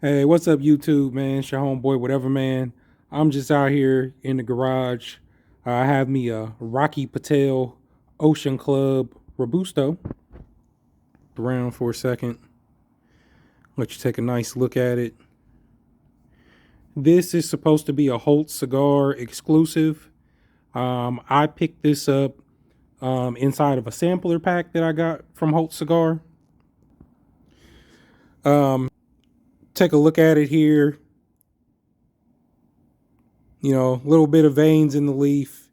Hey, what's up, YouTube, man? It's your homeboy, whatever, man. I'm just out here in the garage. I have me a Rocky Patel Ocean Club Robusto. Around for a second. Let you take a nice look at it. This is supposed to be a Holt cigar exclusive. I picked this up inside of a sampler pack that I got from Holt Cigar. Take a look at it here. You know, a little bit of veins in the leaf.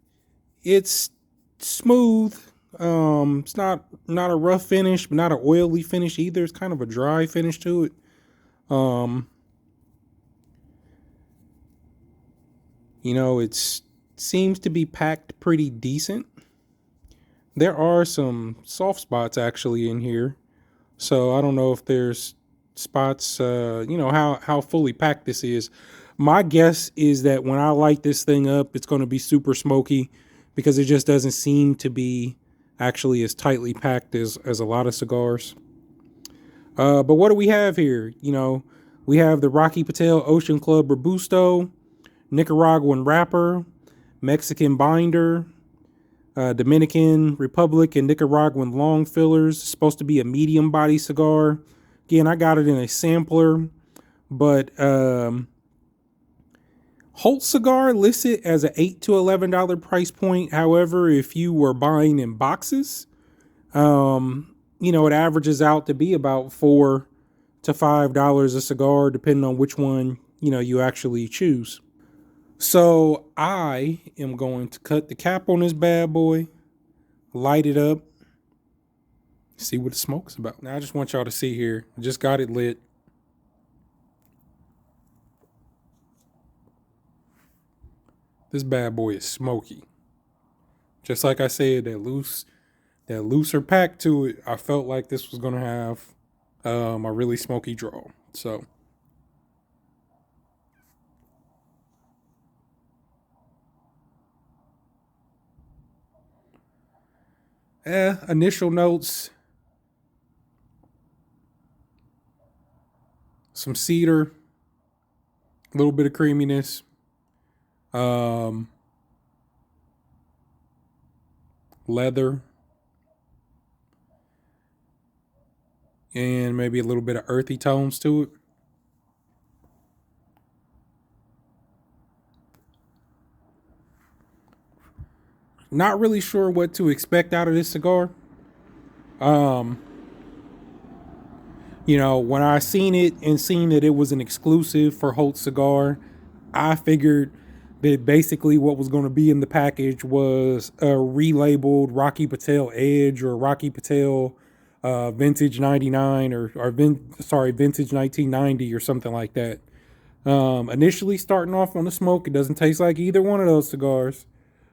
It's smooth. It's not a rough finish, but not an oily finish either. It's kind of a dry finish to it. Um, it's seems to be packed pretty decent. There are some soft spots actually in here, so I don't know if there's spots. How fully packed this is. My guess is that when I light this thing up, it's going to be super smoky because it just doesn't seem to be actually as tightly packed as a lot of cigars. But what do we have here? We have the Rocky Patel Ocean Club Robusto, Nicaraguan wrapper, Mexican binder, Dominican Republic and Nicaraguan long fillers. It's supposed to be a medium body cigar. Again, I got it in a sampler, but Holt cigar listed as an $8 to $11 price point. However, if you were buying in boxes, it averages out to be about $4 to $5 a cigar, depending on which one you actually choose. So I am going to cut the cap on this bad boy, light it up, see what the smoke's about. Now I just want y'all to see here. I just got it lit. This bad boy is smoky. Just like I said, that looser pack to it. I felt like this was gonna have a really smoky draw. So initial notes, some cedar, a little bit of creaminess, leather, and maybe a little bit of earthy tones to it. Not really sure what to expect out of this cigar. Um, when I seen it and seen that it was an exclusive for Holt Cigar, I figured that basically what was going to be in the package was a relabeled Rocky Patel Edge or Rocky Patel Vintage 99 Vintage 1990 or something like that. Initially starting off on the smoke, it doesn't taste like either one of those cigars.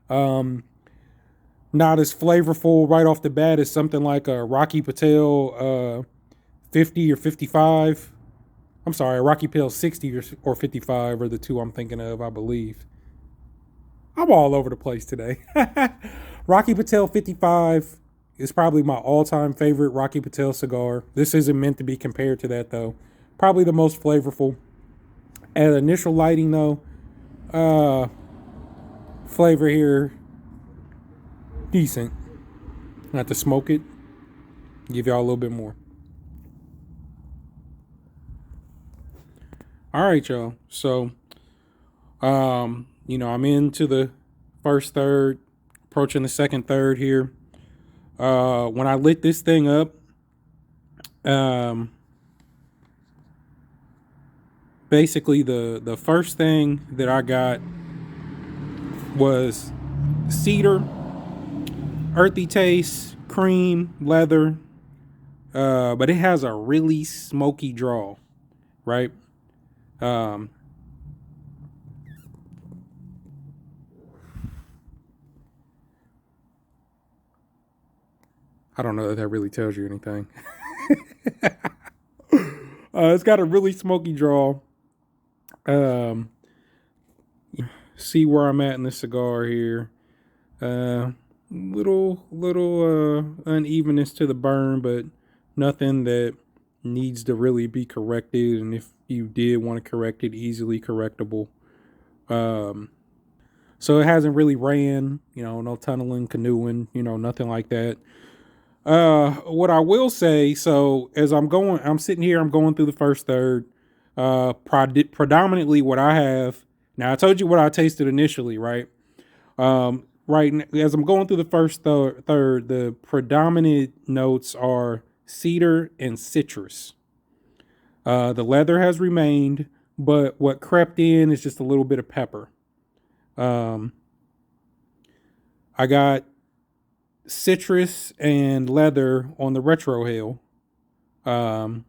Not as flavorful right off the bat as something like a Rocky Patel 50 or 55. I'm sorry, Rocky Patel 60 or 55 are the two I'm thinking of, I believe. I'm all over the place today. Rocky Patel 55 is probably my all-time favorite Rocky Patel cigar. This isn't meant to be compared to that, though. Probably the most flavorful. At initial lighting, though, flavor here, decent. I have to smoke it, give y'all a little bit more. All right, y'all. So, I'm into the first third, approaching the second third here. When I lit this thing up, basically the first thing that I got was cedar, earthy taste, cream, leather, but it has a really smoky draw, right? Um, I don't know that really tells you anything. It's got a really smoky draw. Um, see where I'm at in the cigar here. Little unevenness to the burn, but nothing that needs to really be corrected, and if you did want to correct it, easily correctable. Um, so it hasn't really ran, no tunneling, canoeing, nothing like that. What I will say, so as I'm sitting here, I'm going through the first third. Predominantly what I have now. I told you what I tasted initially, right? As I'm going through the first third, the predominant notes are cedar and citrus. The leather has remained, but what crept in is just a little bit of pepper. Um, I got citrus and leather on the retro hill. I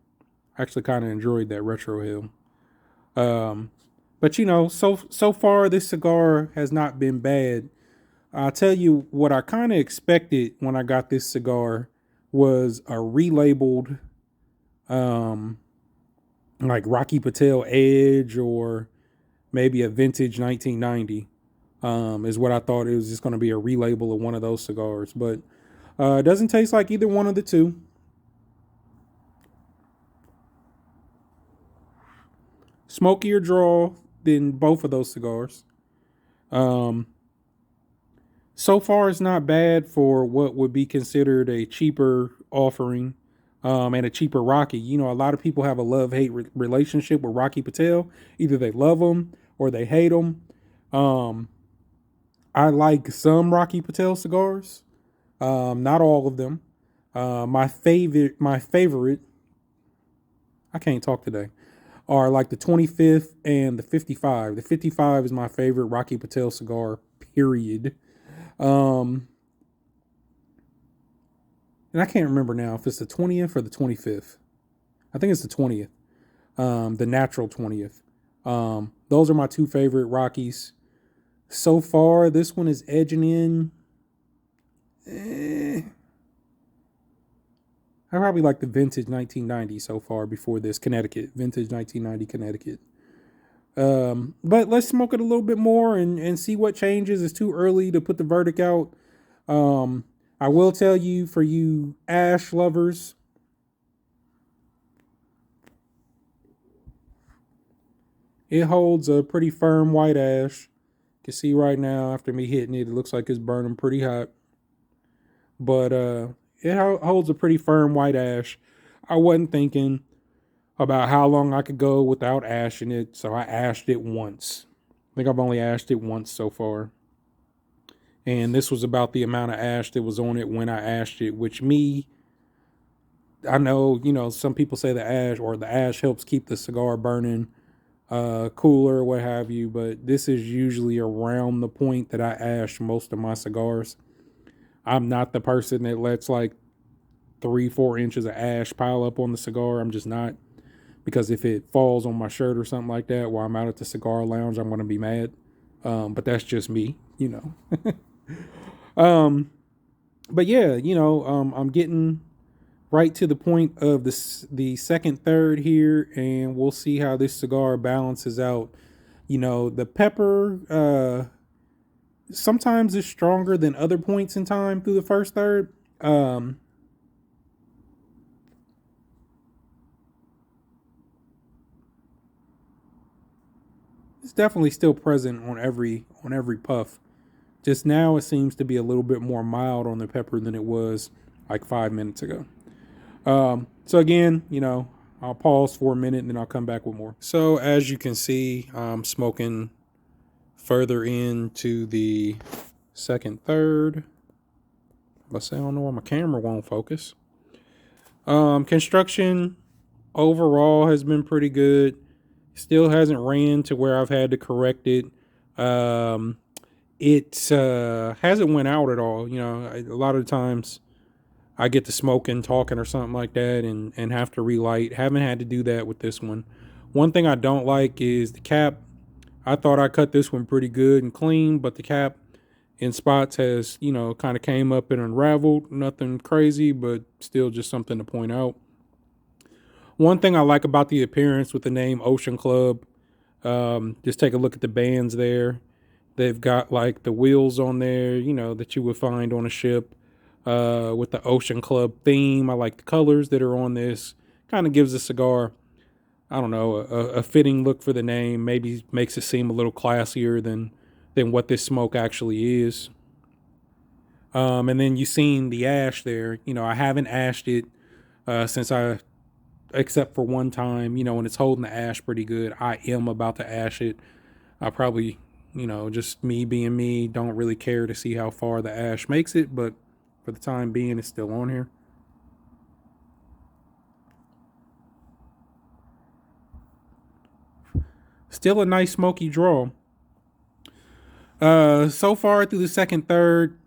actually kind of enjoyed that retro hill. But so far this cigar has not been bad. I'll tell you what I kind of expected when I got this cigar was a relabeled, um, like Rocky Patel Edge or maybe a vintage 1990. Is what I thought. It was just going to be a relabel of one of those cigars, but it doesn't taste like either one of the two. Smokier draw than both of those cigars. Um, so far, it's not bad for what would be considered a cheaper offering, and a cheaper Rocky. A lot of people have a love hate relationship with Rocky Patel. Either they love him or they hate him. Um, I like some Rocky Patel cigars, not all of them. My favorite, I can't talk today, are like the 25th and the 55. The 55 is my favorite Rocky Patel cigar, period. Um, and I can't remember now if it's the 20th or the 25th. I think it's the 20th, the natural 20th. Those are my two favorite Rockies. So far, this one is edging in. I probably like the vintage 1990 so far before this Connecticut. Vintage 1990 Connecticut. But let's smoke it a little bit more and see what changes. It's too early to put the verdict out. I will tell you, for you ash lovers, it holds a pretty firm white ash. You can see right now after me hitting it, it looks like it's burning pretty hot. But it holds a pretty firm white ash. I wasn't thinking about how long I could go without ashing it, so I ashed it once. I think I've only ashed it once so far. And this was about the amount of ash that was on it when I ashed it, which I know, some people say the ash helps keep the cigar burning cooler, what have you, but this is usually around the point that I ash most of my cigars. I'm not the person that lets like 3-4 inches of ash pile up on the cigar. I'm just not, because if it falls on my shirt or something like that while I'm out at the cigar lounge, I'm going to be mad. But that's just me. um, but yeah, I'm getting right to the point of the second third here, and we'll see how this cigar balances out. The pepper sometimes is stronger than other points in time through the first third. It's definitely still present on every puff. Just now, it seems to be a little bit more mild on the pepper than it was like 5 minutes ago. So again, I'll pause for a minute and then I'll come back with more. So as you can see, I'm smoking further into the second third. Let's say I don't know why my camera won't focus. Construction overall has been pretty good. Still hasn't ran to where I've had to correct it. It hasn't went out at all. A lot of times I get to smoking, talking, or something like that, and have to relight. Haven't had to do that with this one. One thing I don't like is the cap. I thought I cut this one pretty good and clean, but the cap in spots has, kind of came up and unraveled. Nothing crazy, but still just something to point out. One thing I like about the appearance with the name Ocean Club, just take a look at the bands there. They've got like the wheels on there, that you would find on a ship, with the Ocean Club theme. I like the colors that are on this. Kind of gives the cigar, I don't know, a fitting look for the name. Maybe makes it seem a little classier than what this smoke actually is. And then you seen the ash there. You know, I haven't ashed it since I, except for one time. You know, when it's holding the ash pretty good, I am about to ash it. I probably, you know, just me being me, don't really care to see how far the ash makes it, but for the time being, it's still on here. Still a nice smoky draw. So far through the second third,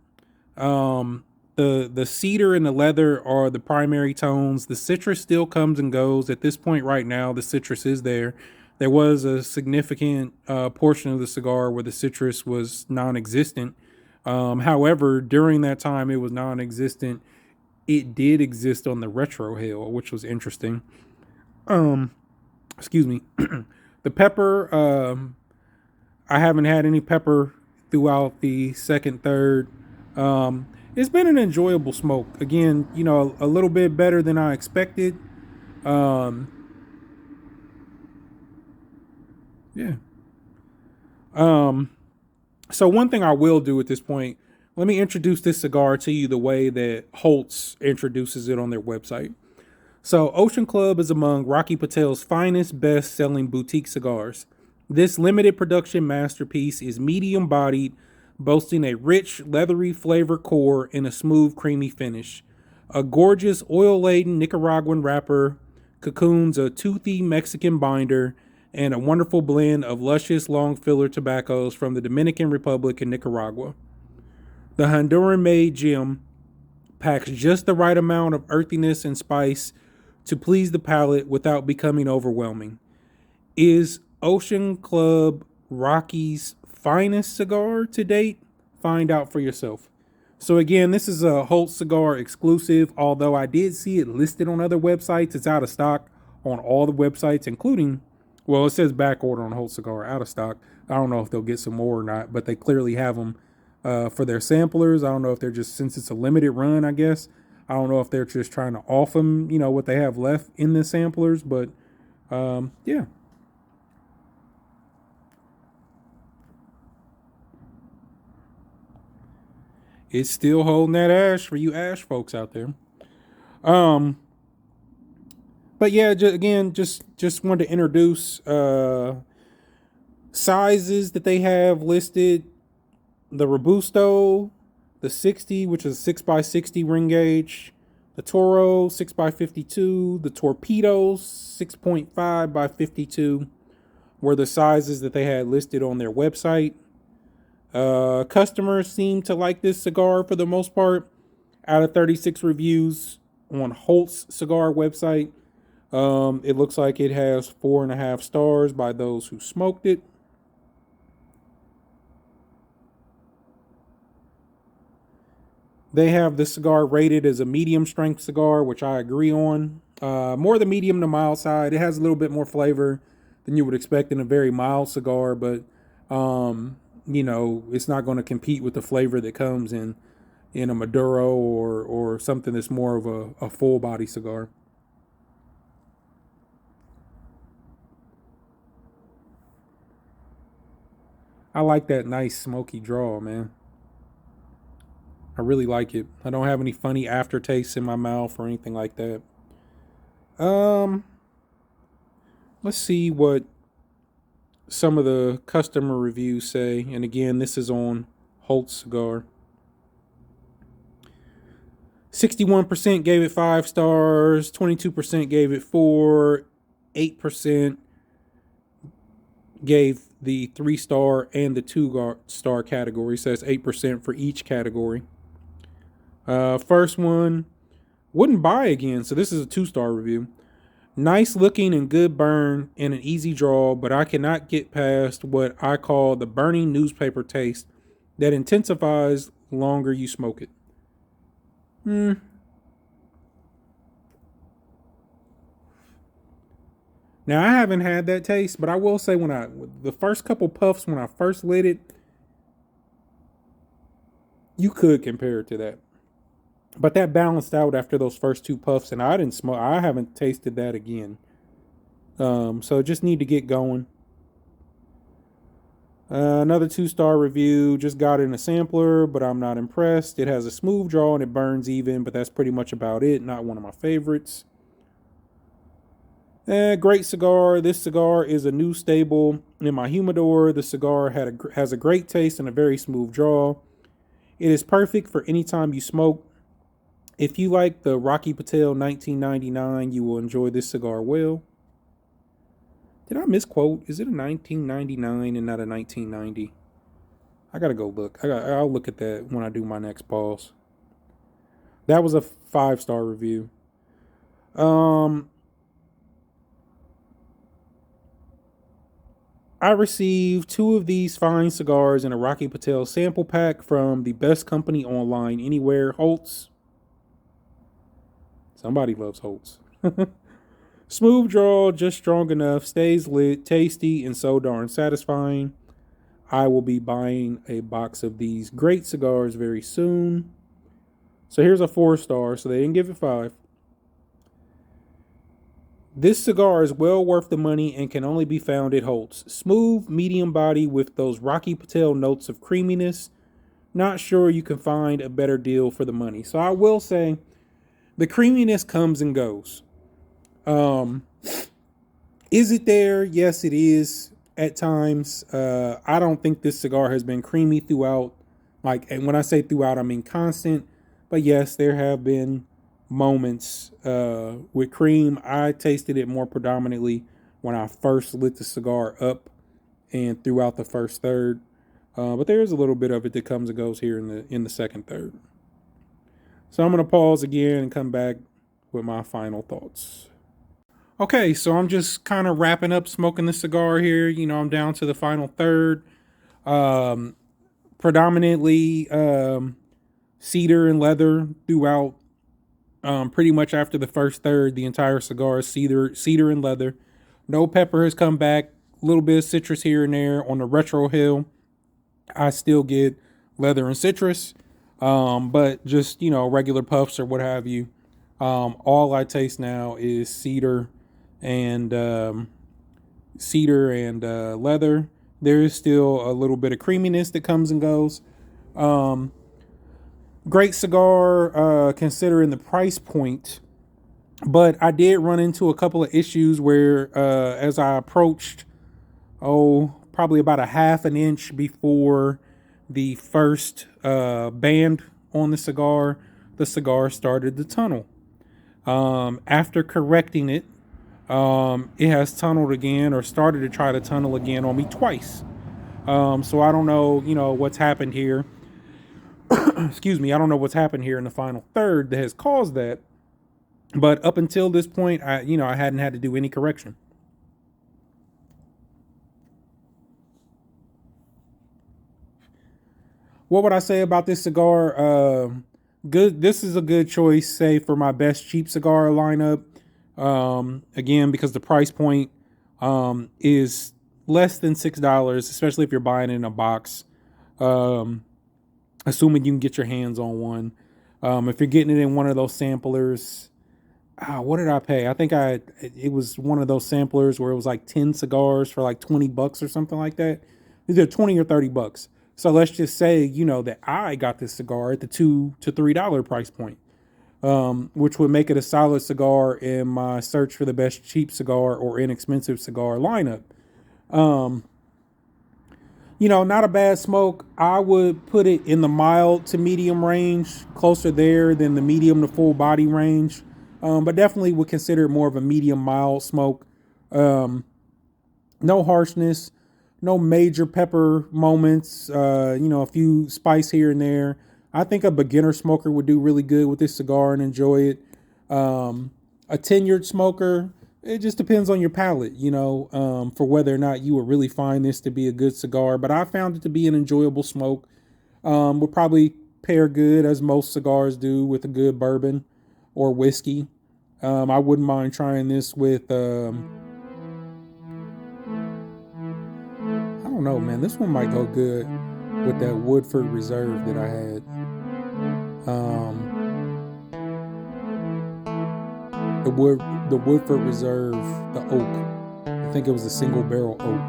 the cedar and the leather are the primary tones. The citrus still comes and goes. At this point right now, the citrus is there. There was a significant portion of the cigar where the citrus was non-existent. However, during that time it was non-existent, it did exist on the retrohale, which was interesting. Um, Excuse me. The pepper, I haven't had any pepper throughout the second, third. It's been an enjoyable smoke. Again, you know, a little bit better than I expected. Um, yeah. Um, so one thing I will do at this point, let me introduce this cigar to you the way that Holtz introduces it on their website. So, Ocean Club is among Rocky Patel's finest, best selling boutique cigars. This limited production masterpiece is medium bodied, boasting a rich, leathery flavor core and a smooth, creamy finish. A gorgeous, oil laden Nicaraguan wrapper cocoons a toothy Mexican binder and a wonderful blend of luscious, long filler tobaccos from the Dominican Republic and Nicaragua. The Honduran made gem packs just the right amount of earthiness and spice to please the palate without becoming overwhelming. Is Ocean Club Rocky's finest cigar to date? Find out for yourself. So again, this is a Holt cigar exclusive, although I did see it listed on other websites. It's out of stock on all the websites, including, well, it says back order on Holt cigar, out of stock. I don't know if they'll get some more or not, but they clearly have them for their samplers. I don't know if they're just, since it's a limited run, I guess. I don't know if they're just trying to off them, you know, what they have left in the samplers, but yeah. It's still holding that ash for you ash folks out there. Um, but yeah, again, just wanted to introduce sizes that they have listed. The Robusto, the 60, which is a 6x60 ring gauge, the Toro 6x52, the Torpedo 6.5 by 52 were the sizes that they had listed on their website. Customers seem to like this cigar for the most part. Out of 36 reviews on Holt's cigar website, it looks like it has 4.5 stars by those who smoked it. They have this cigar rated as a medium strength cigar, which I agree on. More the medium to mild side. It has a little bit more flavor than you would expect in a very mild cigar, but you know, it's not going to compete with the flavor that comes in a Maduro or something that's more of a full body cigar. I like that nice smoky draw, man. I really like it. I don't have any funny aftertastes in my mouth or anything like that. Um, let's see what some of the customer reviews say. And again, this is on Holtz Cigar. 61% gave it 5 stars, 22% gave it 4, 8% gave the 3-star and the 2-star category. So that's 8% for each category. First one, wouldn't buy again. So this is a 2-star review. Nice looking and good burn and an easy draw, but I cannot get past what I call the burning newspaper taste that intensifies the longer you smoke it. Now I haven't had that taste, but I will say the first couple puffs when I first lit it, you could compare it to that. But that balanced out after those first two puffs, and I didn't smoke. I haven't tasted that again. So just need to get going. Another 2-star review. Just got in a sampler, but I'm not impressed. It has a smooth draw and it burns even, but that's pretty much about it. Not one of my favorites. Great cigar. This cigar is a new staple in my humidor. The cigar has a great taste and a very smooth draw. It is perfect for any time you smoke. If you like the Rocky Patel 1999, you will enjoy this cigar well. Did I misquote? Is it a 1999 and not a 1990? I gotta go look. I'll look at that when I do my next pause. That was a 5-star review. I received 2 of these fine cigars in a Rocky Patel sample pack from the best company online anywhere, Holtz. Somebody loves Holtz. Smooth draw, just strong enough, stays lit, tasty, and so darn satisfying. I will be buying a box of these great cigars very soon. So here's a 4-star, so they didn't give it 5. This cigar is well worth the money and can only be found at Holtz. Smooth, medium body with those Rocky Patel notes of creaminess. Not sure you can find a better deal for the money. So I will say the creaminess comes and goes. Is it there? Yes, it is at times. I don't think this cigar has been creamy throughout. And when I say throughout, I mean constant. But yes, there have been moments with cream. I tasted it more predominantly when I first lit the cigar up and throughout the first third. But there is a little bit of it that comes and goes here in the second third. So I'm gonna pause again and come back with my final thoughts. Okay, so I'm just kind of wrapping up smoking the cigar here. I'm down to the final third. Predominantly cedar and leather throughout. Pretty much after the first third, the entire cigar is cedar and leather. No pepper has come back. A little bit of citrus here and there. On the retro hill, I still get leather and citrus, but just regular puffs or what have you. All I taste now is and leather. There is still a little bit of creaminess that comes and goes. Great cigar considering the price point, but I did run into a couple of issues where as I approached, probably about a half an inch before the first band on the cigar started to tunnel. After correcting it, it has tunneled again or started to try to tunnel again on me twice. So I don't know, what's happened here. Excuse me, I don't know what's happened here in the final third that has caused that. But up until this point, I hadn't had to do any correction. What would I say about this cigar? Good. This is a good choice, say, for my best cheap cigar lineup. Again, because the price point is less than $6, especially if you're buying it in a box. Assuming you can get your hands on one. If you're getting it in one of those samplers, what did I pay? I think it was one of those samplers where it was like 10 cigars for like $20 or something like that. Either 20 or $30. So let's just say, that I got this cigar at the $2 to $3 price point, which would make it a solid cigar in my search for the best cheap cigar or inexpensive cigar lineup. Not a bad smoke. I would put it in the mild to medium range, closer there than the medium to full body range. But definitely would consider it more of a medium mild smoke. No harshness, no major pepper moments, a few spice here and there. I think a beginner smoker would do really good with this cigar and enjoy it. A tenured smoker, it just depends on your palate, for whether or not you would really find this to be a good cigar. But I found it to be an enjoyable smoke. Would probably pair good, as most cigars do, with a good bourbon or whiskey. I wouldn't mind trying this with, I don't know, man. This one might go good with that Woodford Reserve that I had. the Woodford Reserve, the oak. I think it was a single barrel oak.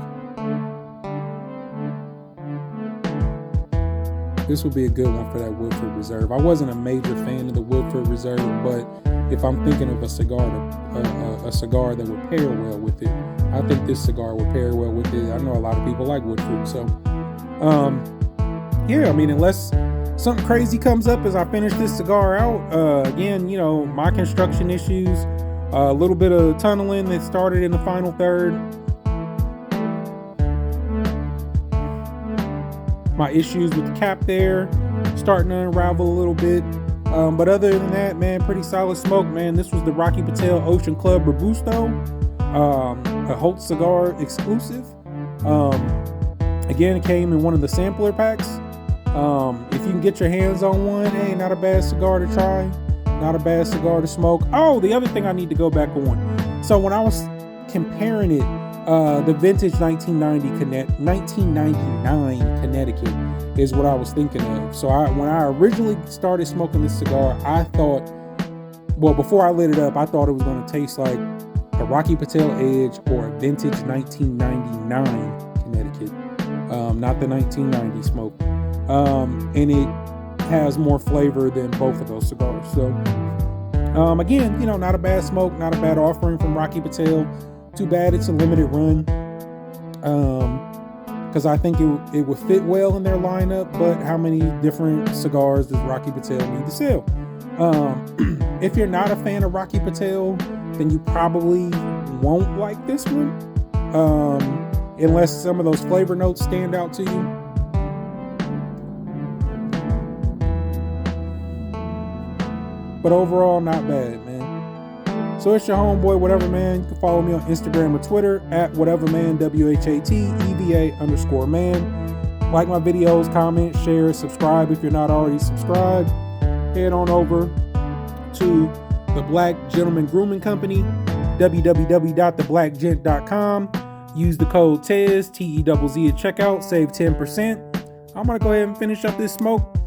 This would be a good one for that Woodford Reserve. I wasn't a major fan of the Woodford Reserve, but if I'm thinking of a cigar that would pair well with it, I think this cigar would pair well with it. I know a lot of people like Woodford, so yeah. I mean, unless something crazy comes up as I finish this cigar out, again, my construction issues, a little bit of tunneling that started in the final third. My issues with the cap there starting to unravel a little bit. But other than that, man, pretty solid smoke, man. This was the Rocky Patel Ocean Club Robusto, a Holt cigar exclusive. Again, it came in one of the sampler packs. If you can get your hands on one, hey, not a bad cigar to try, not a bad cigar to smoke. Oh, the other thing I need to go back on. So when I was comparing it, the vintage 1999 Connecticut is what I was thinking of. So when I originally started smoking this cigar, I thought, well, before I lit it up, I thought it was going to taste like a Rocky Patel Edge or a vintage 1999 Connecticut, not the 1990 smoke. And it has more flavor than both of those cigars. So again, not a bad smoke, not a bad offering from Rocky Patel. Too bad it's a limited run, because I think it would fit well in their lineup, but how many different cigars does Rocky Patel need to sell? If you're not a fan of Rocky Patel, then you probably won't like this one, unless some of those flavor notes stand out to you. But overall, not bad, man. So it's your homeboy, Whatever Man. You can follow me on Instagram or Twitter at WhateverMan, WHATEVA_man. Like my videos, comment, share, subscribe if you're not already subscribed. Head on over to the Black Gentleman Grooming Company, www.theblackgent.com. Use the code TEZ, TEZZ at checkout, save 10%. I'm going to go ahead and finish up this smoke.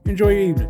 Enjoy your evening.